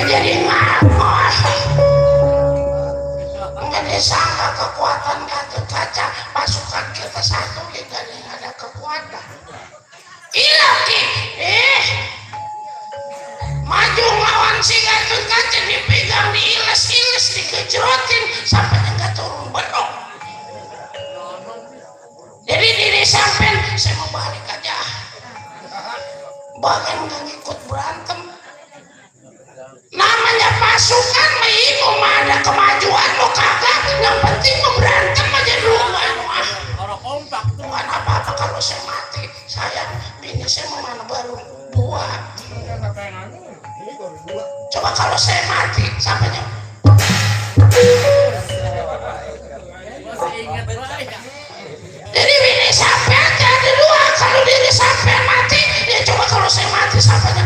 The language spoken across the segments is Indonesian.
Jadi ngapos nggak disangka kekuatan Gatot Kaca, pasukan kita satu kita nggak ada kekuatan. Iya Ki, maju ngelawan si Gatot Kaca, dipegang, diiles-iles, dikejrotin sampai nggak turun bedok. Jadi diri sampean saya mau balik aja, bahkan nggak ikut berantem. Namanya pasukan mah ada kemajuan lo kagak, yang penting berantem aja dulu. Orang kompak tuh kan apa-apa. Kalau saya mati, saya bini saya mau mana baru dua. Coba kalau saya mati sampainya jadi bini sampean jadi dua. Kalau diri sampean mati ya coba kalau saya mati sampainya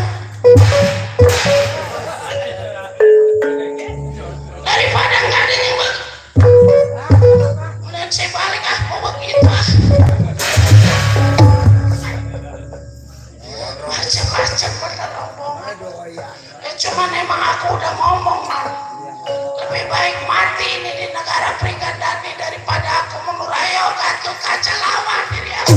daripada nggak ada yang dan saya balik mau begitu macam-macam bener omongan. Cuman emang aku udah ngomong lebih baik mati ini di negara Prigadani daripada aku menurayo Gatot Kaca lawan diri aku.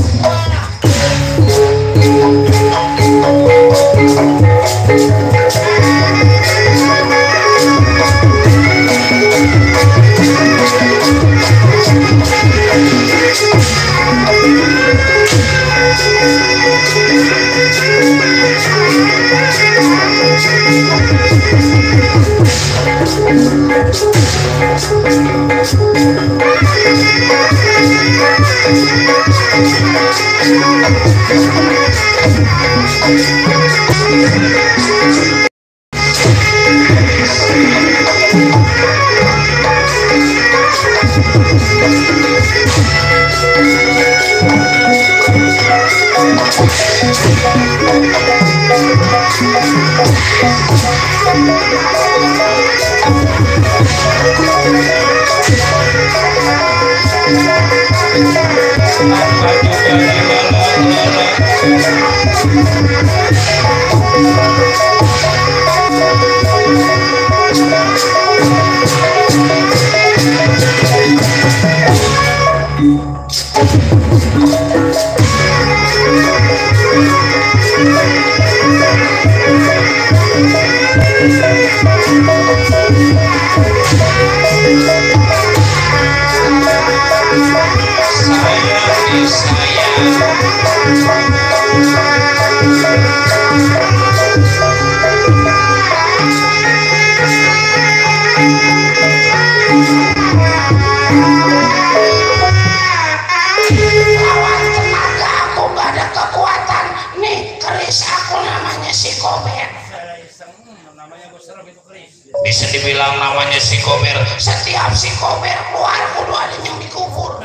Bisa dibilang namanya si Kober, setiap si Kober keluar kudu ada yang dikubur.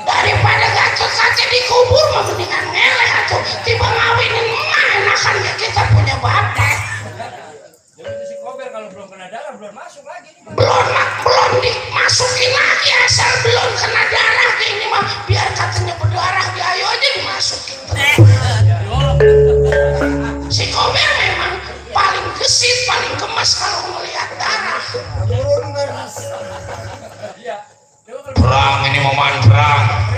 Daripada Gatot Kaca dikubur mah mendingan ngeleh atuh tiba ngawinin mah enakan ya kita punya bapak. Jadi si Kober kalau belum kena darah belum masuk lagi. Belum dimasukin lagi asal belum kena darah ini mah biar katanya berdarah di ayo aja dimasukin. Si Kober memang paling gesit, paling gemas kalau melihat darah. Perang ini momen perang.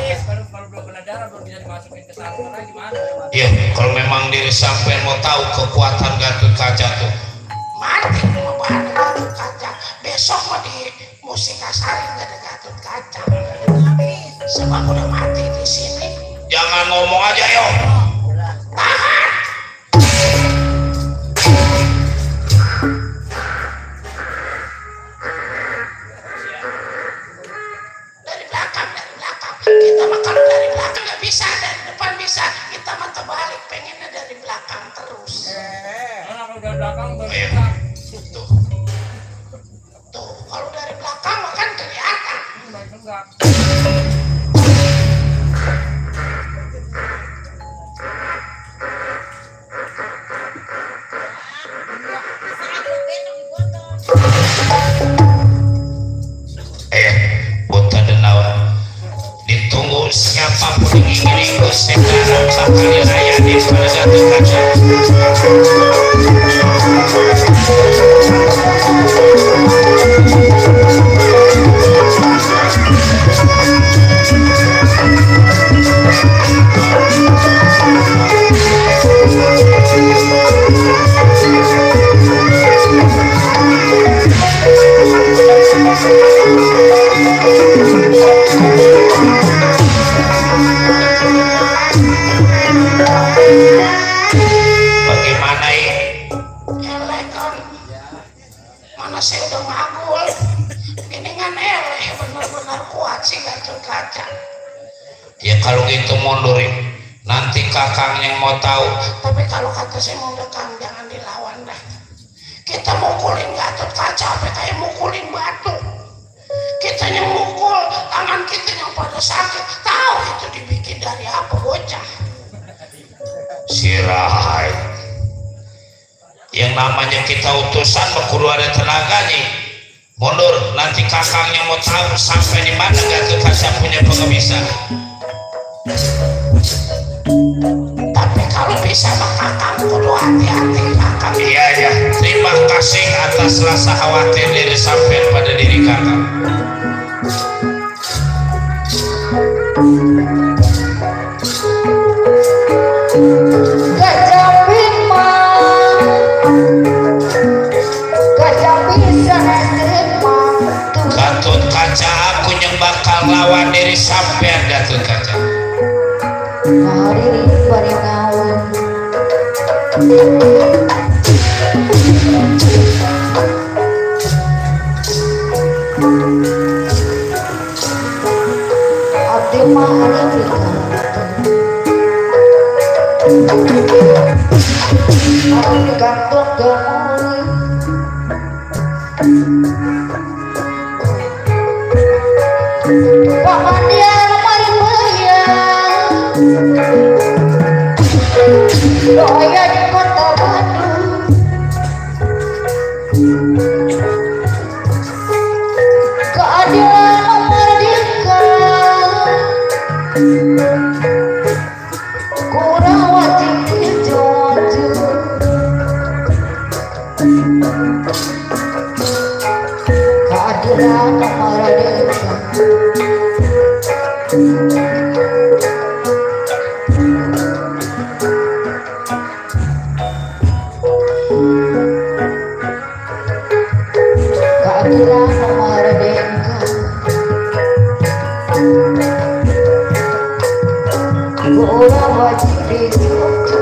Kalau belum kena darah belum bisa dimasukin ke Ya, kalau memang diri sampean mau tahu kekuatan Gatot Kaca tuh, mati mau bahas Gatot Kaca. Besok mau di musik Kasarin ada Gatot Kaca. Sebab udah mati di sini. Jangan ngomong aja yo. Tahan. Dari belakang. Kita makan dari belakang nggak bisa, dari depan bisa. Kita mata balik, pengennya dari belakang terus. Kalau dari belakang Tuh, kalau dari belakang makan kelihatan. Buta Denawa. Ditunggu siapapun yang ingin ikut sekarang sekali raya di Gatot Kaca. Bagaimana ini? Elekan. Mana saya udah ngagul. Geningan eleh, benar-benar kuat sih Gatot Kaca. Ya kalau gitu mundurin. Nanti kakang yang mau tahu. Tapi kalau kata saya mau dekang, jangan dilawan dah. Kita mukulin Gatot Kaca apa kayak mukulin batu. Kita yang mukul, tangan kita yang pada sakit. Tahu itu dibikin dari apa bocah? Sirai. Yang namanya kita utusan kudu ada tenaganya. Mundur, nanti kakangnya mau tahu sampai di mana Gatot Kaca punya pengemis. Tapi kalau bisa kakang kudu hati-hati kakang. Iya ya, terima kasih atas rasa khawatir diri sampai pada diri kakang. Gatot Kaca aku yang bakal lawan diri sampean Gatot Kaca. Hari paringawan abdi mah hari Gatot Kaca. Pamandian maring bayang doya di kota Bandung. Keadilan merdeka kurang wajib dijonjo. Keadilan merdeka keadilan merdeka kurang wajib dijonjo.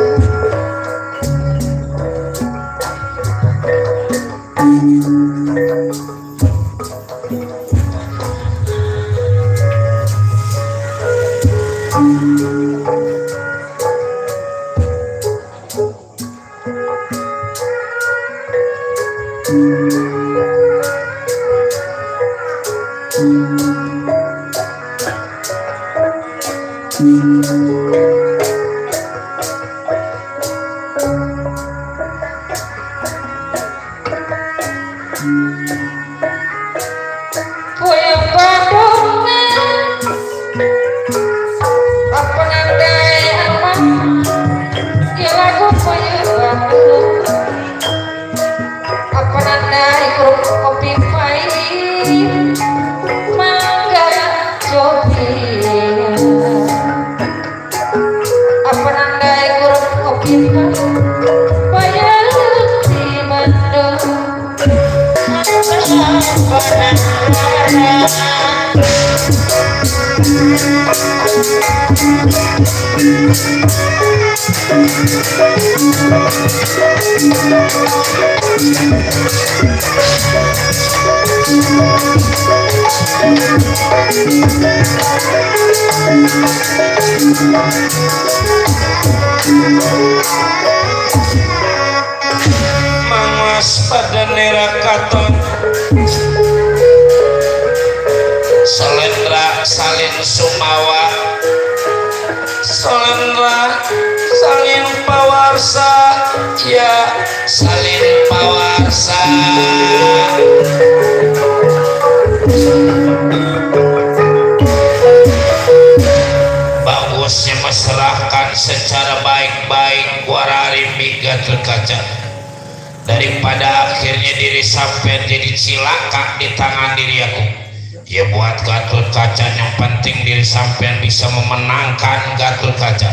Mangas pada nerakaton Solendra salin sumawa Solendra salin pawarsa ya salin pawarsa bagusnya masyarakat secara baik-baik warari Gatot Kaca daripada akhirnya diri sampai jadi cilaka di tangan diri aku. Ya buat Gatot Kaca yang penting diri sampean bisa memenangkan Gatot Kaca.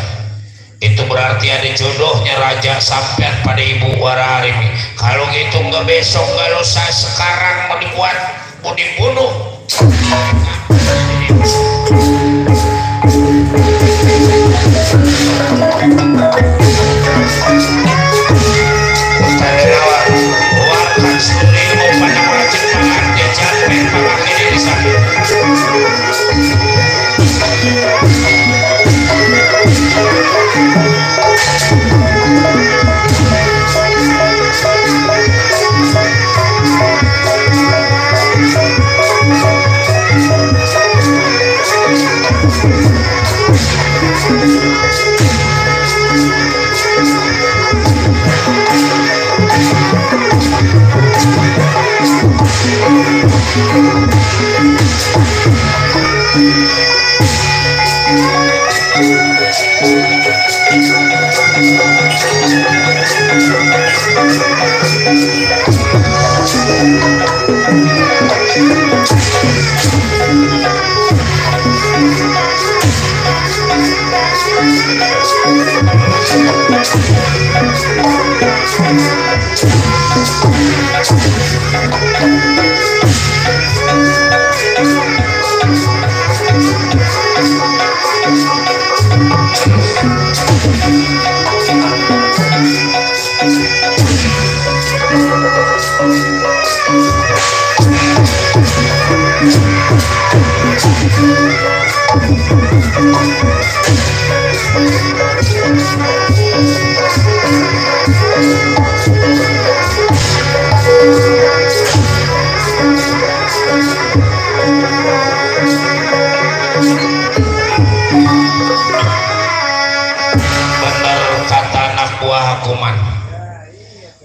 Itu berarti ada jodohnya raja sampean pada ibu Wararimi. Kalau gitu nggak besok nggak lusa sekarang mau dibuat mau dibunuh.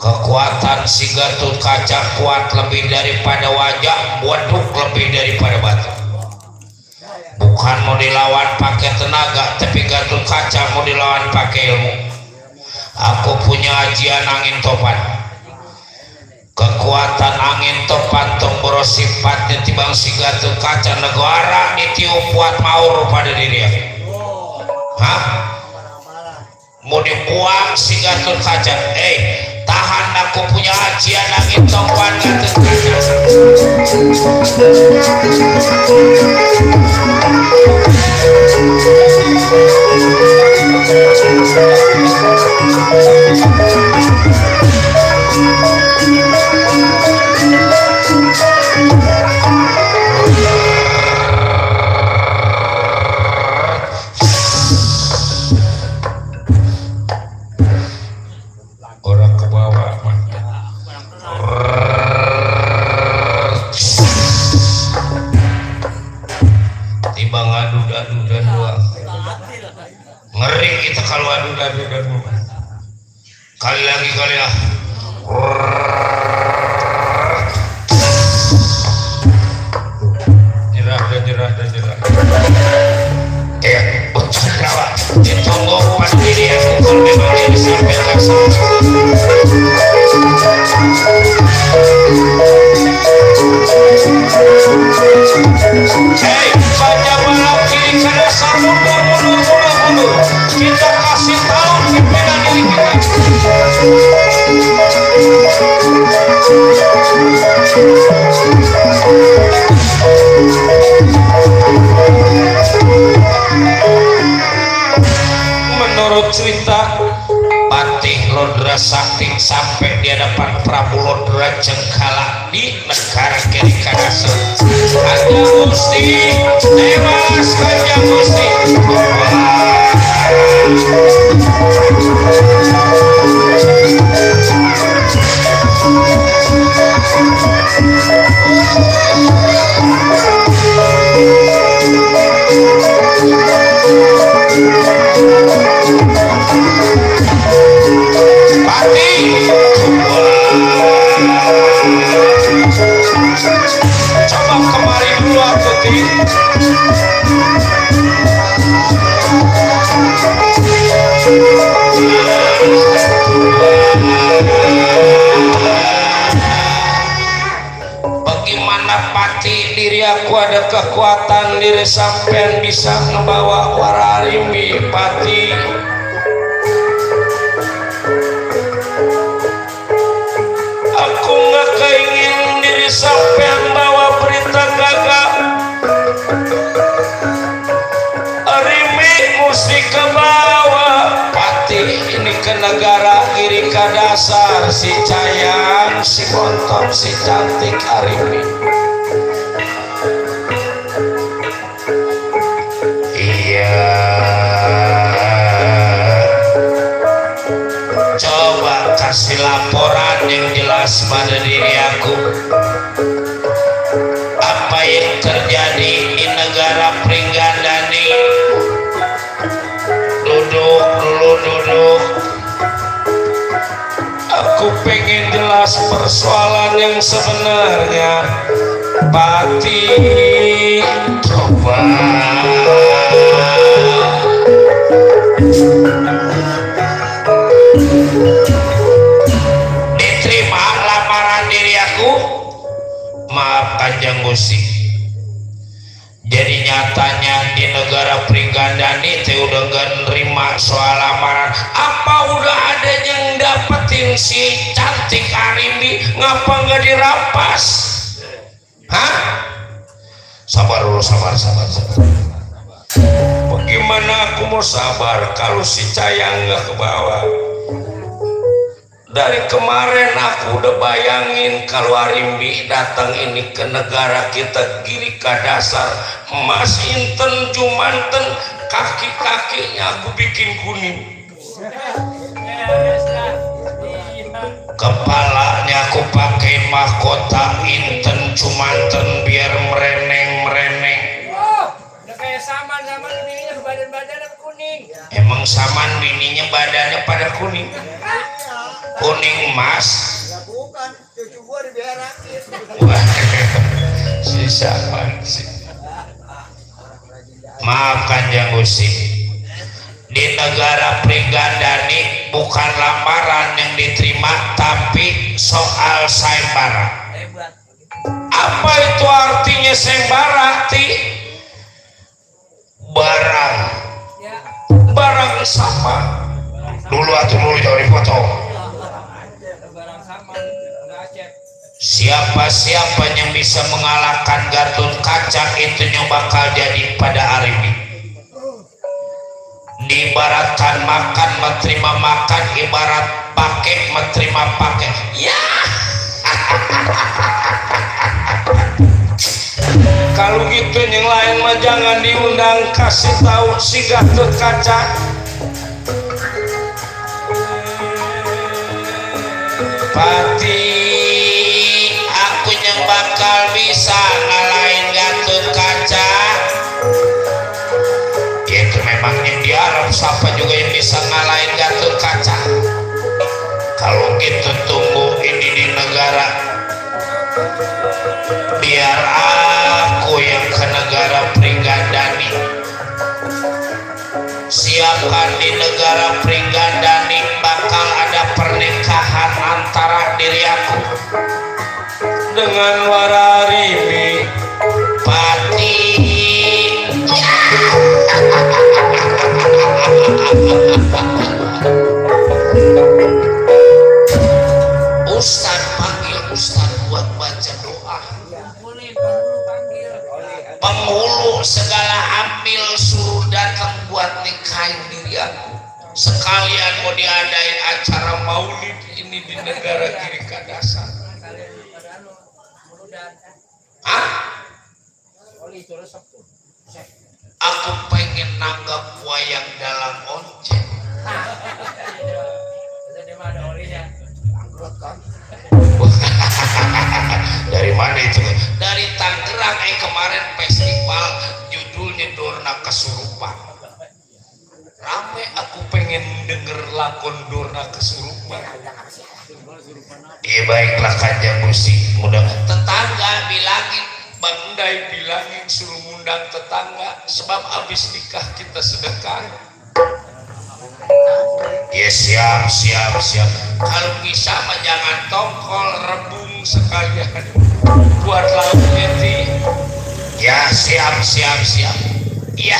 Kekuatan si Gatot Kaca kuat lebih daripada wajah, waduk lebih daripada batu. Bukan mau dilawan pakai tenaga, tapi Gatot Kaca mau dilawan pakai ilmu. Aku punya ajian angin topan. Kekuatan angin topan tomboro sifatnya tibang si Gatot Kaca negara ditiup buat maur pada diri aku. Hah? Mau dibuang si Gatot Kaca? Tahan, aku punya ajian angin topan Gatot Kaca. Orang ke bawah tiba ngadu-adu dan doang. Ngeri kita kalau adu-adu dan doang. Kali lagi kali lah. Nyerah dan nyerah. Bocah kawa ditunggu pada diri aku kalau memang dia sampai laksana. Baca balap kiri kanan sambung bulu. Kita kasih tahu pimpinan diri kita. cerita Patih Lodra Sakti sampai di hadapan Prabu Lodra Cengkala di negara kiri Kadasa. Kanjeng Gusti tewas, Kanjeng Gusti. Coba kemari dulu aku bagaimana Pati diri aku ada kekuatan diri sampean bisa ngebawa Wararimbi Pati. Aku nggak keingin diri sampean bawa berita gagal. Rimbi mesti ke bawah Pati ini ke negara kiri Kadasar. Si Cayang, si Bontot, si cantik Rimbi. Iya. Coba kasih laporan yang jelas pada diri aku. Apa yang terjadi di negara Pringgandani? Duduk. Aku pengen jelas persoalan yang sebenarnya. Pati, coba. Diterima lamaran diri aku. Maaf Kanjeng Gusti. Jadi nyatanya di negara Pringgandani teh udah gak nerima soal lamaran. Apa udah ada yang dapetin si cantik Rimbi? Ngapa gak dirampas? Hah? Sabar dulu, sabar. Bagaimana aku mau sabar kalau si Cayang gak ke bawah? Dari kemarin aku udah bayangin kalau Rimbi datang ini ke negara kita Giri Kadasar, emas inten jumanten, kaki-kakinya aku bikin kuning, kepalanya aku pakai mahkota inten jumanten biar mereneng. Udah kayak saman bininya badan-badannya kuning. Emang saman bininya badannya pada kuning? Kuning emas? Ya bukan, cucu gua diberakin. Wah, si saman sih. Maaf Kanjeng Gusti, di negara Pringgandani bukan lamaran yang diterima tapi soal sayembara. Apa itu artinya sayembara? Barang sama. Dulu jangan dipotong. Siapa yang bisa mengalahkan Gatot Kaca itu yang bakal jadi pada Rimbi. Diibaratkan makan menerima makan, ibarat pakai menerima pakai. Ya. Kalau gitu yang lain mah jangan diundang, kasih tahu si Gatot Kaca. Pati, aku yang bakal bisa ngalahin Gatot Kaca. Itu memang yang diharap siapa juga yang bisa ngalahin Gatot Kaca. Kalau gitu tunggu ini di negara, biar aku yang ke negara Pringgandani. Siapkan di negara Pringgandani bakal ada pernikahan antara diri aku dengan Wararimbi Pati. Ustaz panggil Ustaz buat baca doa. Penghulu segala ambil suruh datang buat nikahin diri aku. sekalian mau diadain acara maulid ini di negara kiri kadasar. Hah? Aku pengen nanggap wayang dalam onceng. Dari mana itu? Dari Tangerang. Kemarin festival judulnya Dorna Kesurupan. Rame, aku pengen denger lakon Dorna Kesurupan. Iya baiklah Kanjeng Gusti. Mudah tetangga bilangin, Bang Dai bilangin suruh ngundang tetangga, sebab abis nikah kita sedekah. Ya siap. Kalau bisa mah jangan tongkol, rebung sekalian buat lauk nanti. Ya siap. Iya,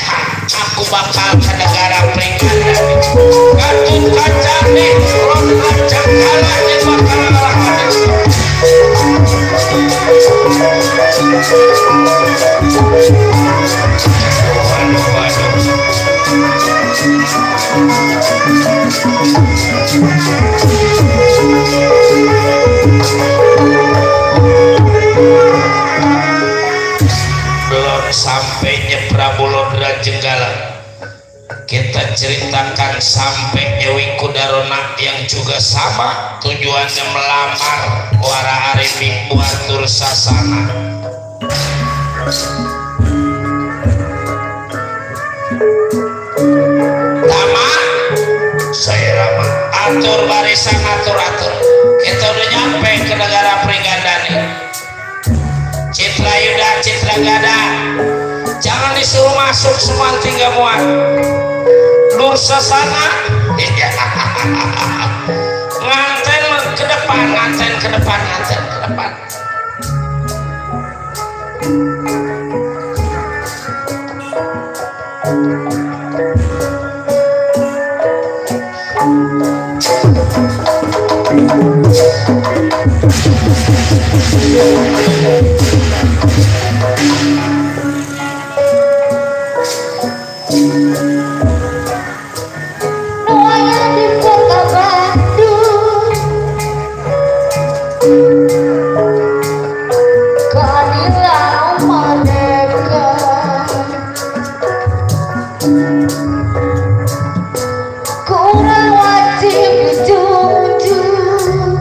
aku bakal ke negara peringatan. Gatut kaca nih, ron kaca kalah yang bakal ngalahkan. Waduh. Belum sampai Prabolodra Jenggala, kita ceritakan sampai Nyewi Kudarona yang juga sama tujuannya melamar wara arifin buatur sasana. Tama saya Rama atur barisan atur kita udah nyampe ke negara Pringgandani. Citra Yuda Citra Gada, jangan disuruh masuk semua tinggal muat lur sasana. Nganten ke depan. Nuanya di kota Bandung, keadilan merdeka, kurang wajib dijunjung.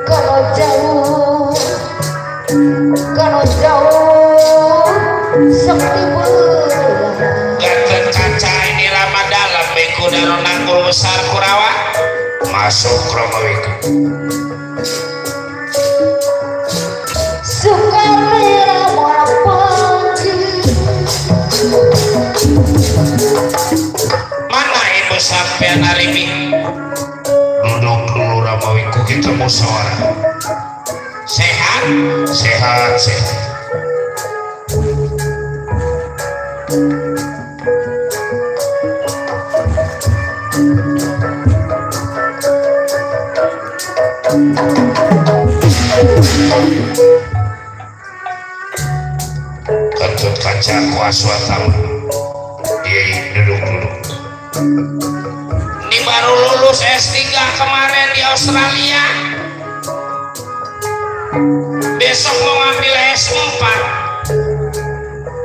Kalau jauh seperti bulan. Gatut kaca ini lama dalam Beku Daron Nangkul besar Kurawa masuk Romawiku. Suka bela orang panji. Mana ibu sampean Arimi? Duduk dulu Romawiku, kita musyawarah. Sehat. Gatut kaca kuaswatam. Duduk. Ini baru lulus S3 kemarin di Australia. Besok mau ngambil S4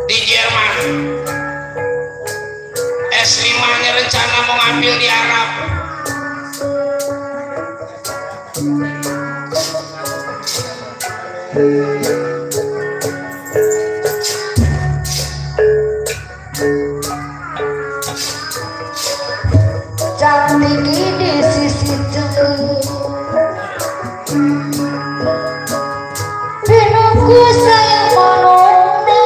di Jerman. S5-nya rencana mau ngambil di Arab. Cantik di sisi tengah, binungku sayang menunda.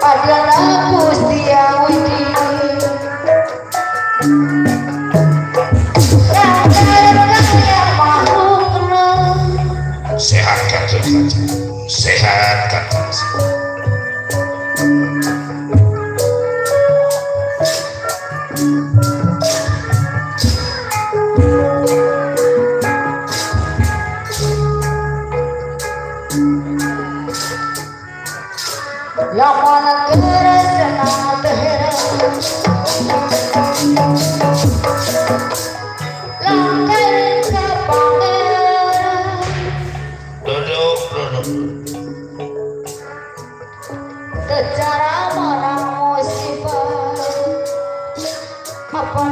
Adalah Gusti Widi yang kaya makhluknya. Sehat Gatut kaca. Sehat Gatut. yang mana keresenang terheran langkai ke pangeran Duduk. secara menang musibah apa